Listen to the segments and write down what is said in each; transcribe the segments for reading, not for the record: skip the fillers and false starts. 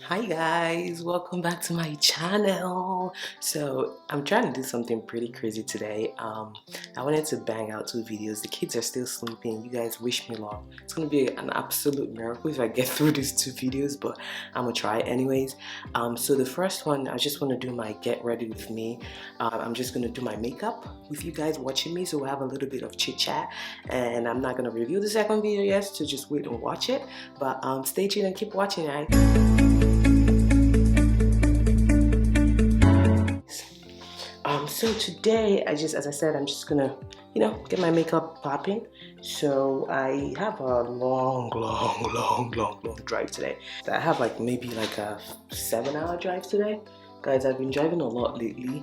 Hi guys, welcome back to my channel. So I'm trying to do something pretty crazy today. I wanted to bang out 2 videos. The kids are still sleeping. You guys wish me luck. It's gonna be an absolute miracle if I get through these 2 videos, but I'm gonna try anyways. So the first one, I just want to do my get ready with me. I'm just gonna do my makeup with you guys watching me, so we'll have a little bit of chit chat. And I'm not gonna review the second video yet, so just wait and watch it. But stay tuned and keep watching, right? So today, as I said, I'm just gonna, get my makeup popping. So I have a long drive today. I have maybe a 7-hour drive today. Guys, I've been driving a lot lately.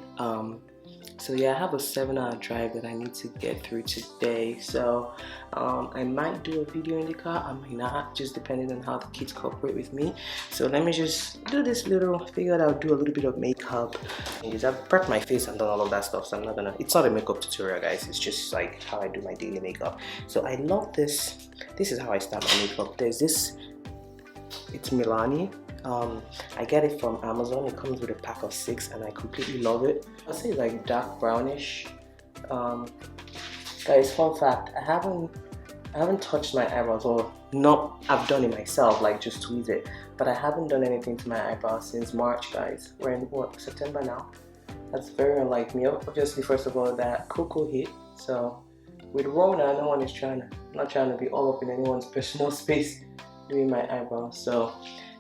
So yeah, I have a 7-hour drive that I need to get through today. So I might do a video in the car, I might not, just depending on how the kids cooperate with me. So let me just do this little, figured I'll do a little bit of makeup. I've prepped my face and done all of that stuff, so I'm not gonna, it's not a makeup tutorial guys, it's just like how I do my daily makeup. So I love this. This is how I start my makeup. There's this, it's Milani. I get it from Amazon. It comes with a pack of 6 and I completely love it. I'll say like dark brownish. Guys, fun fact, I haven't touched my eyebrows, or not, I've done it myself, like just tweeze it, but I haven't done anything to my eyebrows since March, guys. We're in what, September now? That's very unlike me. Obviously, first of all, that cocoa hit, so with Rona, no one is not trying to be all up in anyone's personal space doing my eyebrows. So,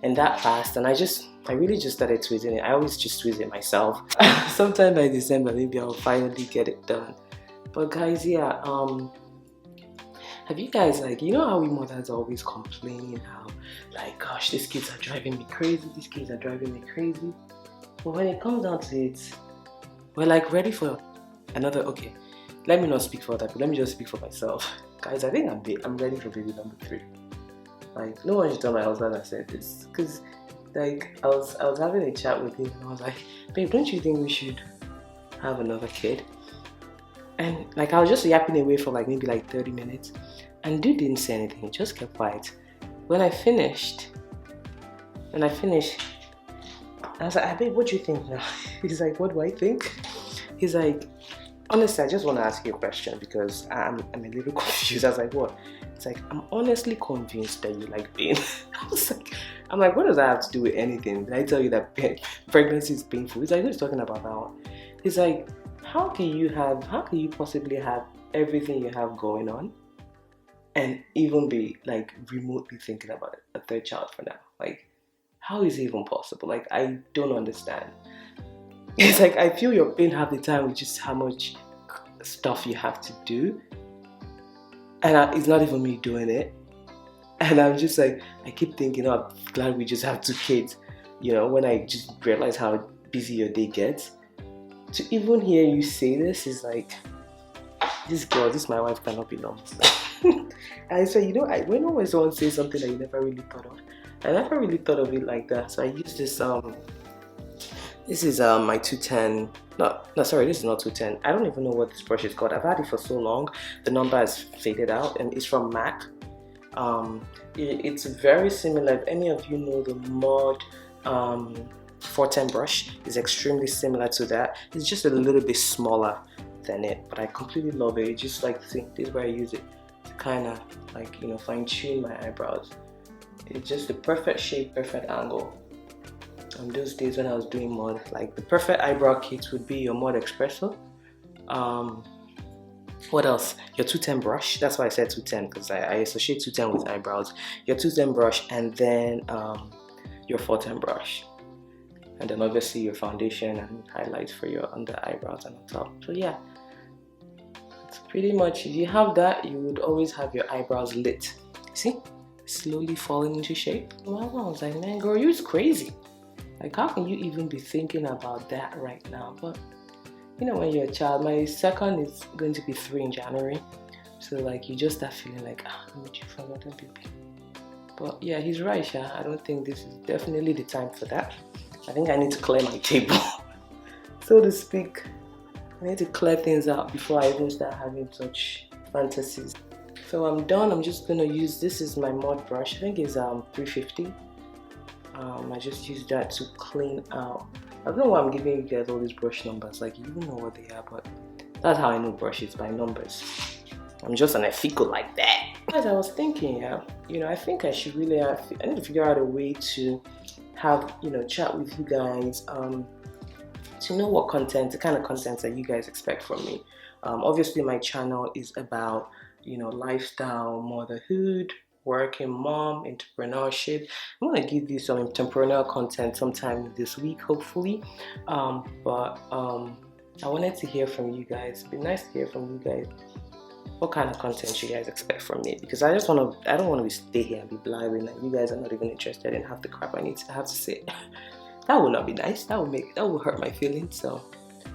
and that passed, and I really just started tweezing it. I always just tweeze it myself. Sometime by December, maybe I'll finally get it done. But guys, yeah, have you guys, you know how we mothers are always complaining how, gosh, these kids are driving me crazy, these kids are driving me crazy. But when it comes down to it, we're ready for another, okay, let me not speak for that, but let me just speak for myself. Guys, I think I'm ready for baby number 3. No one should tell my husband I said this, because I was having a chat with him and I was like, babe, don't you think we should have another kid? And I was just yapping away for maybe 30 minutes, and dude didn't say anything. He just kept quiet. When I finished, I was like, babe, what do you think now? He's like, what do I think? He's like, honestly, I just want to ask you a question because I'm a little confused. I was like, what? It's like, I'm honestly convinced that you like pain. I'm like, what does that have to do with anything? Did I tell you that pregnancy is painful? He's like, who's talking about that one? He's like, how can you possibly have everything you have going on and even be remotely thinking about a third child for now? How is it even possible? I don't understand. It's I feel your pain half the time with just how much stuff you have to do, and it's not even me doing it. And I'm just I keep thinking, oh, I'm glad we just have 2 kids. When I just realize how busy your day gets, to even hear you say this is this my wife cannot be normal. And so when always someone says something that you never really thought of, I never really thought of it like that. So I use this this is my 210. No, sorry, this is not 210. I don't even know what this brush is called. I've had it for so long. The number has faded out, and it's from MAC. It's very similar. If any of you know the Mod 410 brush, is extremely similar to that. It's just a little bit smaller than it, but I completely love it. It's just see, this is where I use it to kind of fine tune my eyebrows. It's just the perfect shape, perfect angle. On those days when I was doing mod, the perfect eyebrow kit would be your Mod Espresso. What else? Your 210 brush. That's why I said 210, because I associate 210 with eyebrows. Your 210 brush, and then your 410 brush, and then obviously your foundation and highlights for your under eyebrows and on top. So yeah, it's pretty much, if you have that, you would always have your eyebrows lit. See, slowly falling into shape. Well, I was like, man, girl, you're crazy. How can you even be thinking about that right now? But when you're a child, my second is going to be 3 in January, so you just start feeling I'm due for another baby. But yeah, he's right, yeah. I don't think this is definitely the time for that. I think I need to clear my table, so to speak. I need to clear things out before I even start having such fantasies. So I'm done. I'm just gonna use, this is my mod brush. I think it's 350. I just use that to clean out. I don't know why I'm giving you guys all these brush numbers, like you don't know what they are, but that's how I know brushes, by numbers. I'm just an effical like that. As I was thinking, yeah, I think I should really I need to figure out a way to have, chat with you guys, to know what content, the kind of content that you guys expect from me. Obviously my channel is about, lifestyle, motherhood, working mom, entrepreneurship. I'm gonna give you some entrepreneurial content sometime this week, hopefully. But I wanted to hear from you guys. It'd be nice to hear from you guys. What kind of content you guys expect from me? Because I don't want to stay here and be blabbing and you guys are not even interested in half the crap I have to say. That would not be nice. That would hurt my feelings. So,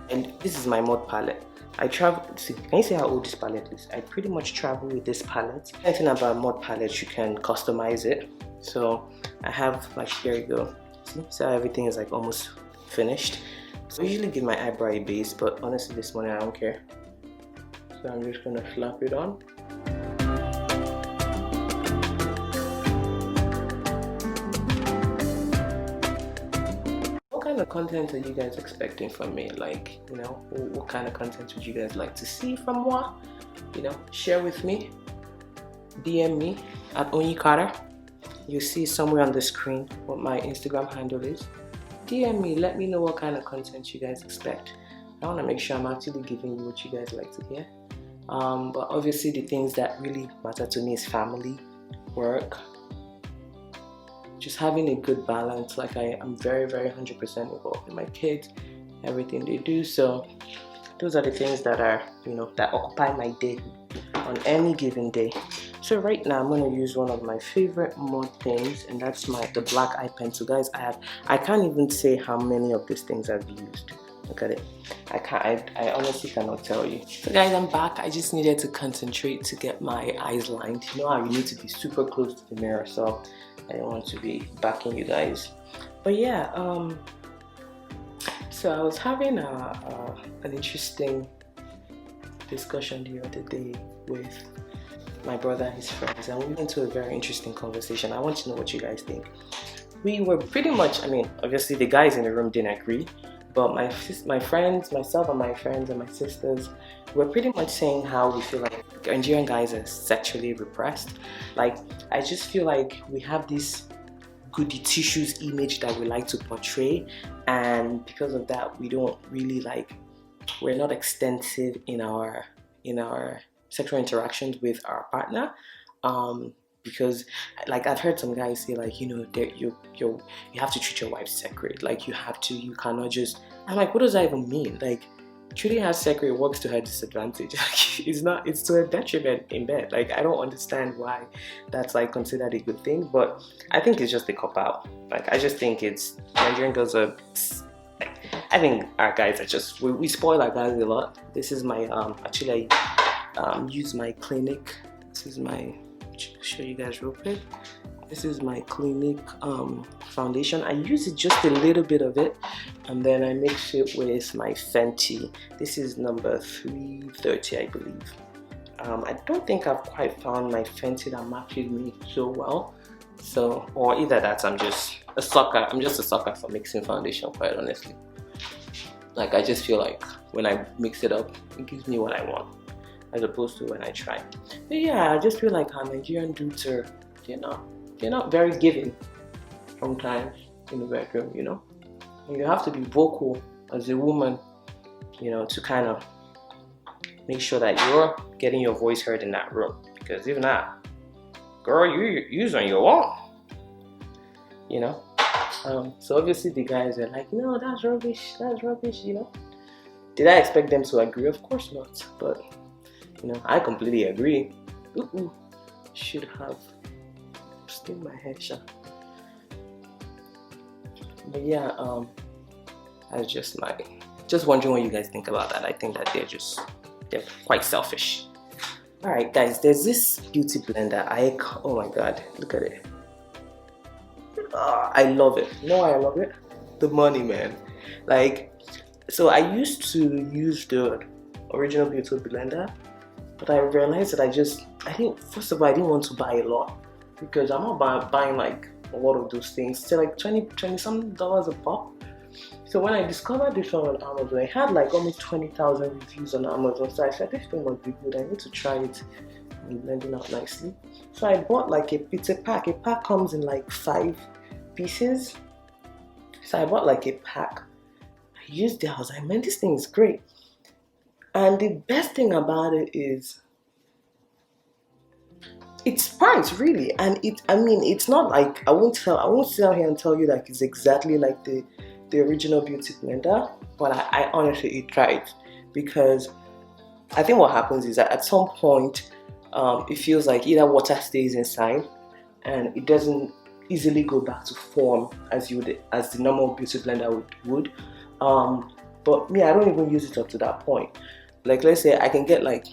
and this is my mud palette. I travel. See, can you see how old this palette is? I pretty much travel with this palette. Anything about mud palettes, you can customize it. So I have, like, here you go. See, so everything is like almost finished. So I usually give my eyebrow a base, but honestly, this morning I don't care. So I'm just gonna slap it on. What kind of content are you guys expecting from me? Like, what kind of content would you guys like to see from moi? Share with me. DM me at Onyikara. You see somewhere on the screen what my Instagram handle is. DM me, let me know what kind of content you guys expect. I want to make sure I'm actually giving you what you guys like to hear. But obviously the things that really matter to me is family, work, just having a good balance. Like I'm very, very 100% involved in my kids, everything they do. So those are the things that are, that occupy my day on any given day. So right now I'm going to use one of my favorite mud things, and that's the black eye pencil. Guys, I can't even say how many of these things I've used. Look at it. I honestly cannot tell you. So guys, I'm back. I just needed to concentrate to get my eyes lined. You know how you need to be super close to the mirror, so I don't want to be backing you guys. But yeah, so I was having an interesting discussion the other day with my brother and his friends, and we went into a very interesting conversation. I want to know what you guys think. We were pretty much, obviously the guys in the room didn't agree, but my friends, myself and my friends and my sisters, we're pretty much saying how we feel like Nigerian guys are sexually repressed. Like, I just feel like we have this goody tissues image that we like to portray, and because of that, we don't really we're not extensive in our sexual interactions with our partner. Because I've heard some guys say you have to treat your wife sacred. You cannot just. I'm like, what does that even mean? Treating her sacred works to her disadvantage. It's to her detriment in bed. I don't understand why that's considered a good thing, but I think it's just a cop out. I just think it's Nigerian girls are. I think our guys are just we spoil our guys a lot. This is my actually I use my Clinique. This is my. Show you guys real quick. This is my Clinique foundation. I use it just a little bit of it, and then I mix it with my Fenty. This is number 330, I believe. I don't think I've quite found my Fenty that matches me so well. So, or either that I'm just a sucker. I'm just a sucker for mixing foundation, quite honestly. I just feel like when I mix it up, it gives me what I want, as opposed to when I try. But yeah, I just feel like our Nigerian dudes are, they're not very giving sometimes in the bedroom, And you have to be vocal as a woman, to kind of make sure that you're getting your voice heard in that room. Because if not, girl, you're on your own, So obviously the guys are like, no, that's rubbish, Did I expect them to agree? Of course not, but I completely agree. Should have still my head shut. But yeah, I was just wondering what you guys think about that. I think that they're quite selfish. Alright guys, there's this beauty blender. Oh my god, look at it. I love it. You know why I love it? The money, man. So I used to use the original beauty blender, but I realized that I think, first of all, I didn't want to buy a lot, because I'm not buying a lot of those things. So like 20 some dollars a pop. So when I discovered this one on Amazon, it had like almost 20,000 reviews on Amazon. So I said, this thing must be good. I need to try it and blending out nicely. So I bought like it's a pack. A pack comes in like 5 pieces. So I bought like a pack. I used it. I was like, man, this thing is great. And the best thing about it is it's priced really, and it's not like I won't sit out here and tell you that it's exactly like the original beauty blender, but I honestly tried, because I think what happens is that at some point it feels like either water stays inside and it doesn't easily go back to form as the normal beauty blender would. But me, I don't even use it up to that point. Like, let's say I can get like,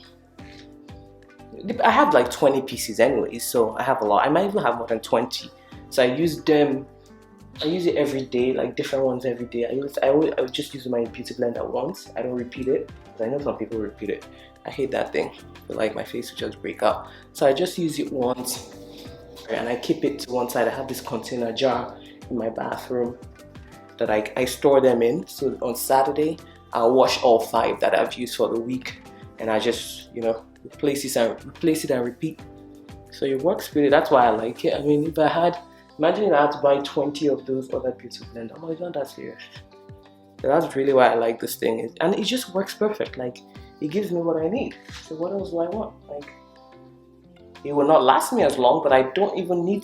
I have like 20 pieces anyway, so I have a lot. I might even have more than 20. So I use it every day, like different ones every day. I would just use my beauty blender once. I don't repeat it, because I know some people repeat it. I hate that thing. I feel like my face would just break out. So I just use it once, and I keep it to one side. I have this container jar in my bathroom that I store them in. So on Saturday, I'll wash all 5 that I've used for the week, and I just, replace it and repeat. So it works really. That's why I like it. I mean, imagine if I had to buy 20 of those other beauty blenders. Oh, it's not that serious. So that's really why I like this thing, and it just works perfect. Like, it gives me what I need. So what else do I want? Like, it will not last me as long, but I don't need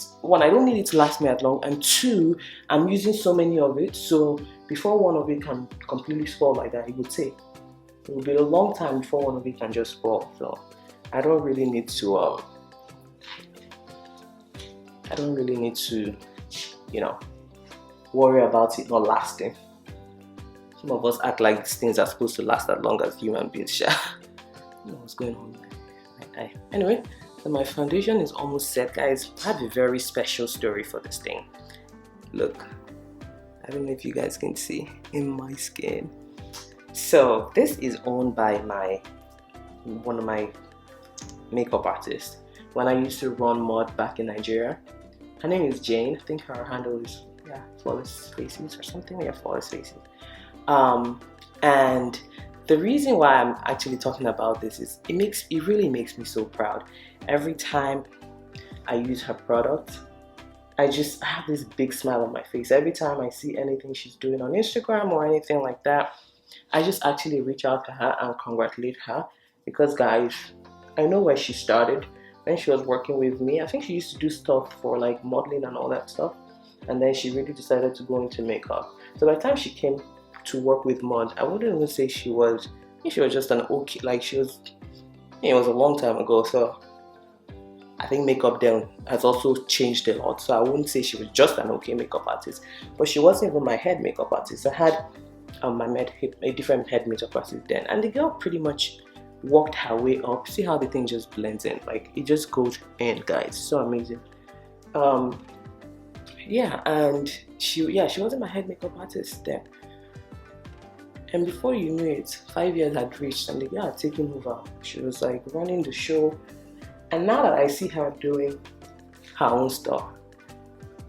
it to last me as long, and 2, I'm using so many of it, so before one of it can completely spoil like that, it will be a long time before one of it can just spoil. So I don't really need to worry about it not lasting. Some of us act like these things are supposed to last as long as human beings. I don't know what's going on with my eye. Anyway, so my foundation is almost set, guys. I have a very special story for this thing. Look, I don't know if you guys can see in my skin. So this is owned by one of my makeup artists. When I used to run mod back in Nigeria, her name is Jane. I think her handle is Flawless Faces or something. Yeah, Flawless Faces. And the reason why I'm actually talking about this is it really makes me so proud. Every time I use her product, I have this big smile on my face. Every time I see anything she's doing on Instagram or anything like that, I just actually reach out to her and congratulate her, because guys, I know where she started. When she was working with me, I think she used to do stuff for like modeling and all that stuff, and then she really decided to go into makeup. So by the time she came to work with mod, I wouldn't even say she was just an okay, like she was, it was a long time ago, so I think makeup then has also changed a lot. So I wouldn't say she was just an okay makeup artist, but she wasn't even my head makeup artist. I had a different head makeup artist then, and the girl pretty much worked her way up. See how the thing just blends in, like it just goes in, guys. So amazing. And she wasn't my head makeup artist then, and before you knew it, 5 years had reached and the girl had taken over. She was like running the show, and now that I see her doing her own stuff,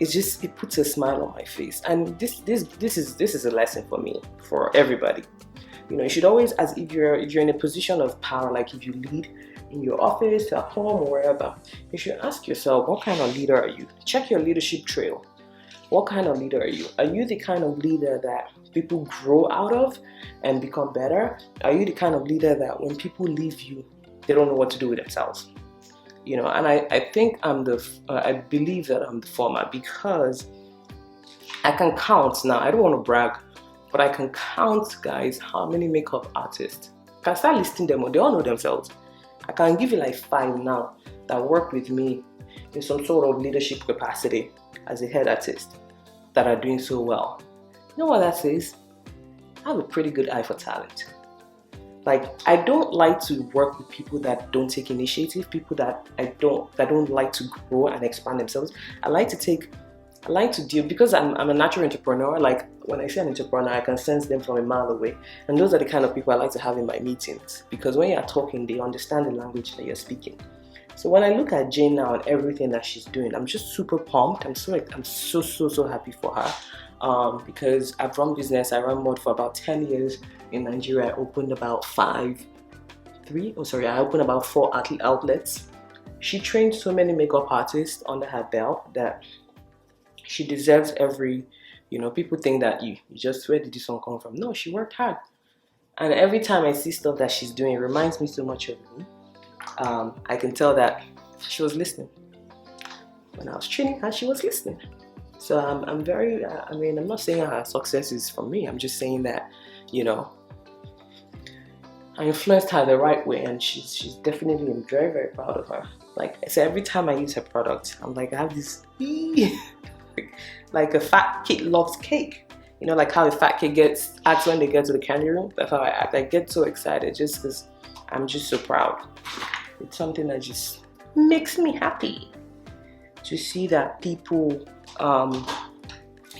it puts a smile on my face. And this is a lesson for me, for everybody. You should always, as if you're in a position of power, like if you lead in your office, at home, or wherever, you should ask yourself, what kind of leader are you? Check your leadership trail. What kind of leader are you? Are you the kind of leader that people grow out of and become better? Are you the kind of leader that when people leave you, they don't know what to do with themselves? And I think I believe that I'm the former, because I can count now. I don't want to brag, but I can count, guys, how many makeup artists. I can start listing them, they all know themselves. I can give you like 5 now that work with me in some sort of leadership capacity as a head artist that are doing so well. You know what that says? I have a pretty good eye for talent. Like, I don't like to work with people that don't take initiative, people that don't like to grow and expand themselves. I like to deal, because I'm a natural entrepreneur. Like, when I say an entrepreneur, I can sense them from a mile away. And those are the kind of people I like to have in my meetings, because when you're talking, they understand the language that you're speaking. So when I look at Jane now and everything that she's doing, I'm just super pumped. I'm so happy for her. Because I've run business. I ran mod for about 10 years in Nigeria. I opened about I opened about 4 outlets. She trained so many makeup artists under her belt that she deserves every, people think that you just, where did this one come from? No, she worked hard. And every time I see stuff that she's doing, it reminds me so much of me. I can tell that she was listening. When I was training her, she was listening. So I'm very, I'm not saying her success is from me. I'm just saying that, I influenced her the right way, and she's definitely, I'm very, very proud of her. Like, so every time I use her product, I'm like, I have this, like a fat kid loves cake. Like how a fat kid acts when they get to the candy room. That's how I act. I get so excited just because I'm just so proud. It's something that just makes me happy to see that people,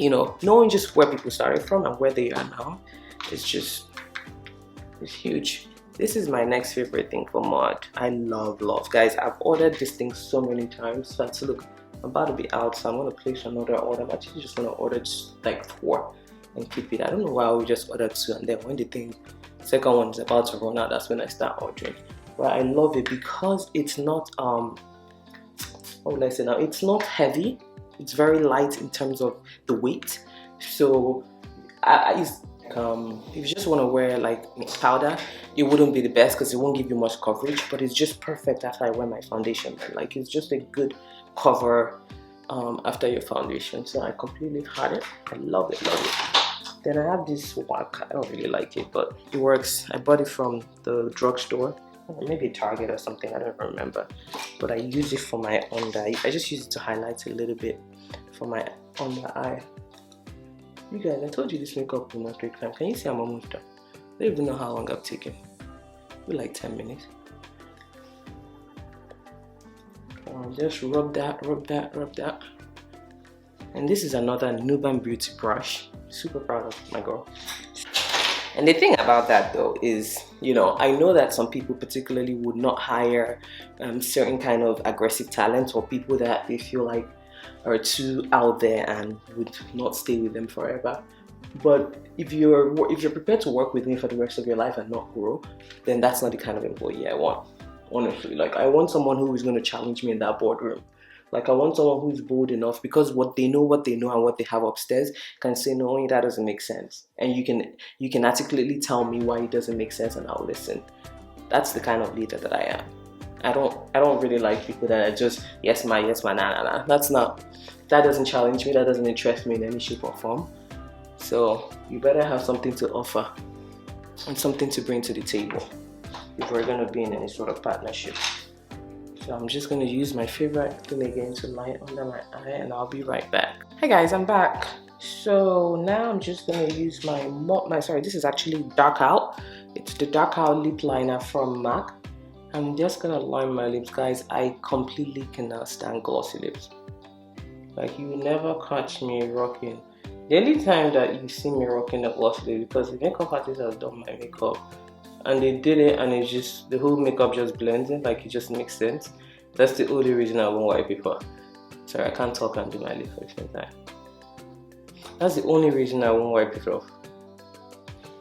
knowing just where people started from and where they are now, it's huge. This is my next favorite thing for mod. I love guys. I've ordered this thing so many times. So look, I'm about to be out, so I'm gonna place another order. I'm actually just gonna order just like 4 and keep it. I don't know why we just ordered 2, and then when the second one is about to run out, that's when I start ordering. But I love it because it's not what would I say now? It's not heavy. It's very light in terms of the weight. So if you just want to wear like powder, it wouldn't be the best because it won't give you much coverage, but it's just perfect after I wear my foundation. Like, it's just a good cover after your foundation. So I completely had it. I love it. Then I have this whack. I don't really like it, but it works. I bought it from the drugstore, maybe Target or something, I don't remember. But I use it for my under eye. I just use it to highlight a little bit for my under eye. You guys, I told you this makeup will not take time. Can you see I'm almost done? I don't even know how long I've taken. Maybe like 10 minutes. Just rub that. And this is another Nuban Beauty brush. Super proud of my girl. And the thing about that though is, I know that some people particularly would not hire certain kind of aggressive talents or people that they feel like are too out there and would not stay with them forever. But if you're prepared to work with me for the rest of your life and not grow, then that's not the kind of employee I want. Honestly, like, I want someone who is going to challenge me in that boardroom. Like, I want someone who's bold enough, because what they know and what they have upstairs, can say, no, that doesn't make sense, and you can articulately tell me why it doesn't make sense, and I'll listen. That's the kind of leader that I am. I don't really like people that are just yes ma, nah. That doesn't challenge me. That doesn't interest me in any shape or form. So you better have something to offer and something to bring to the table if we're going to be in any sort of partnership. So I'm just going to use my favorite thing again to line under my eye, and I'll be right back. Hi guys, I'm back. So now I'm just going to use this is actually Dark Out. It's the Dark Out lip liner from MAC. I'm just going to line my lips, guys. I completely cannot stand glossy lips. Like, you will never catch me rocking. The only time that you see me rocking a glossy lip, because the makeup artist has done my makeup and they did it, and it's just, the whole makeup just blends in, like, it just makes sense. That's the only reason I won't wipe it off. Sorry, I can't talk and do my lips at the same time. That's the only reason I won't wipe it off.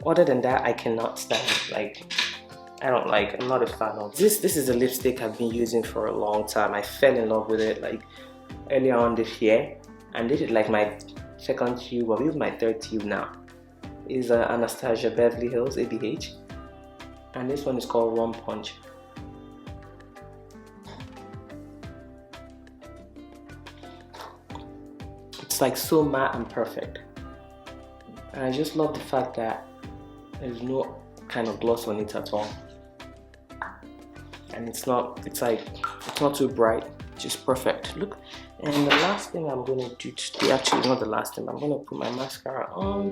Other than that, I cannot stand it. Like, I'm not a fan of this. This is a lipstick I've been using for a long time. I fell in love with it like earlier on this year, and this is like my second tube, or even my third tube now. It's Anastasia Beverly Hills ABH, and this one is called Rum Punch. It's like so matte and perfect, and I just love the fact that there's no kind of gloss on it at all, and it's not too bright, just perfect. Look. And the last thing I'm going to do today, actually not the last thing, I'm going to put my mascara on.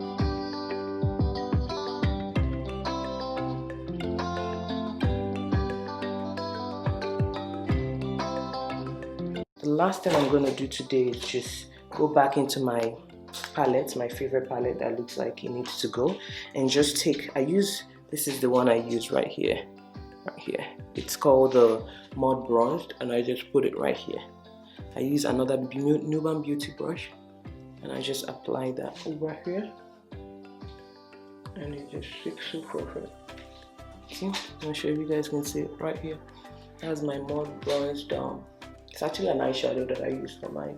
The last thing I'm going to do today is just go back into my palette, my favorite palette that looks like it needs to go, and just this is the one I use right here. right here. It's called the Mud Bronzed, and I just put it right here. I use another Nuban Beauty brush, and I just apply that over here, and it just sticks so perfect. See, I'm gonna show you guys can see it right here. That's my Mud Bronzed down. It's actually an eyeshadow that I use for mine.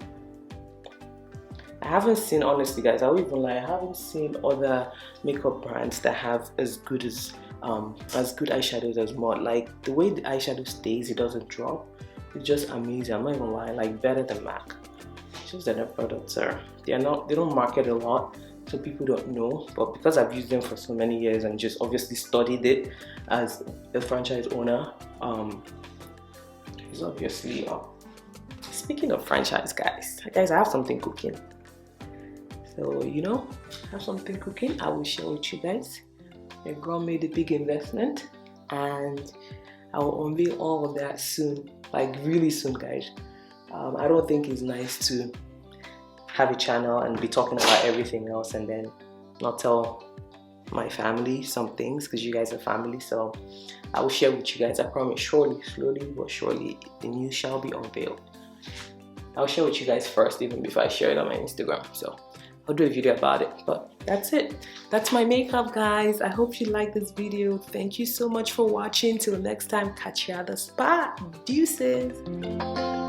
I haven't seen, honestly guys, I won't even lie, I haven't seen other makeup brands that have as good eyeshadows as Mud. Like the way the eyeshadow stays, it doesn't drop. It's just amazing. I'm not even lying, like better than MAC. It's just that their products are, they don't market a lot, so people don't know. But because I've used them for so many years and just obviously studied it as a franchise owner, it's obviously speaking of franchise, guys, I have something cooking. So I have something cooking. I will share with you guys. My girl made a big investment, and I will unveil all of that soon, like really soon, guys. I don't think it's nice to have a channel and be talking about everything else and then not tell my family some things, because you guys are family. So I will share with you guys. I promise, surely, slowly but surely, the news shall be unveiled. I'll share with you guys first, even before I share it on my Instagram. So I'll do a video about it. But that's it. That's my makeup, guys. I hope you like this video. Thank you so much for watching. Till next time, catch you at the spot. Deuces.